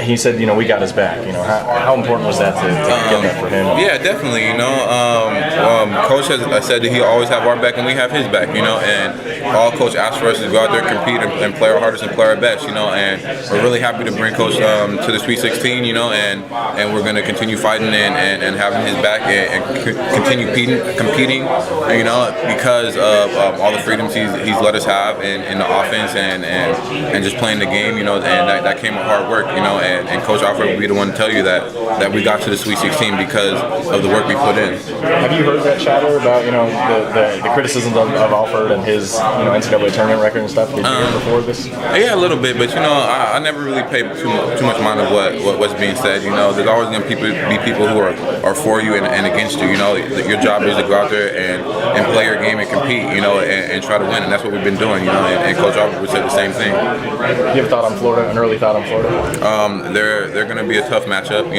he said, we got his back. How important was that to get that for him? Yeah, definitely. Coach has said that he always have our back and we have his back. And all Coach asks for us is to go out there, compete, and play our hardest and play our best. And we're really happy to bring Coach to the Sweet 16. And we're going to continue fighting and having his back and continue competing. Because of all the freedoms he's let us have in the offense and just playing the game. And that came with hard work. And Coach Alfred will be the one to tell you that we got to the Sweet 16 because of the work we put in. Have you heard that chatter about the criticisms of Alfred and his NCAA tournament record and stuff? Did you hear before this? Yeah, a little bit, but I never really paid too much mind of what's being said. There's always going to be people who are for you and against you. Your job is to go out there and play your game and compete. And try to win, and that's what we've been doing. And Coach Alfred would say the same thing. You have a thought on Florida? An early thought on Florida? They're going to be a tough matchup.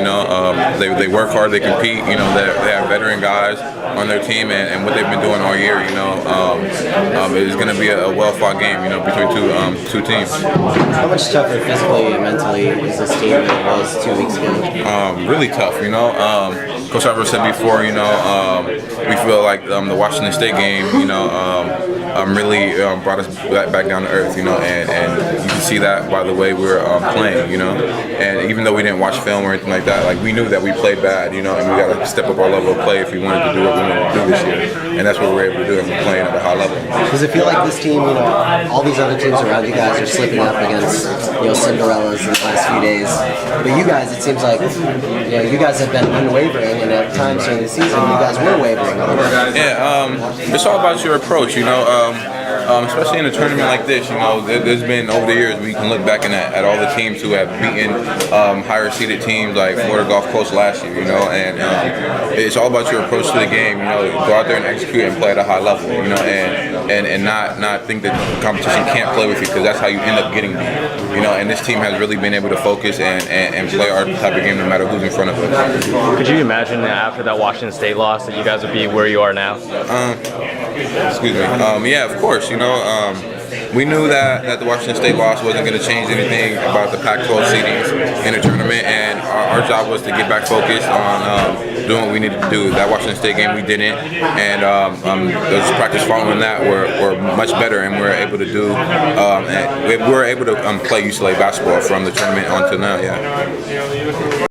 They work hard, they compete. They have veteran guys on their team, and what they've been doing all year. It's going to be a well-fought game. Between two teams. How much tougher physically and mentally is this team than it was 2 weeks ago? Really tough. Coach Alfred said before. We feel like the Washington State game. Really brought us back down to earth. And you can see that by the way we're playing. And even though we didn't watch film or anything like that, like we knew that we played bad. And we got to step up our level of play if we wanted to do what we wanted to do this year. And that's what we're able to do, and we're playing at a high level. Does it feel like this team, all these other teams around you guys are slipping up against, Cinderellas in the last few days, but you guys, it seems like, you guys have been unwavering, and at times during the season, you guys were wavering. Yeah, it's all about your approach, especially in a tournament like this. There's been over the years we can look back at all the teams who have beaten higher seeded teams like Florida Gulf Coast last year. And it's all about your approach to the game. Go out there and execute and play at a high level. And not think that the competition can't play with you, because that's how you end up getting beat. And this team has really been able to focus and play our type of game no matter who's in front of us. Could you imagine after that Washington State loss that you guys would be where you are now? Excuse me. Yeah, of course. We knew that the Washington State loss wasn't going to change anything about the Pac-12 seedings in the tournament, and our job was to get back focused on doing what we needed to do. That Washington State game we didn't, and those practice following that were much better, and we were able to do. And we were able to play UCLA basketball from the tournament on to now. Yeah.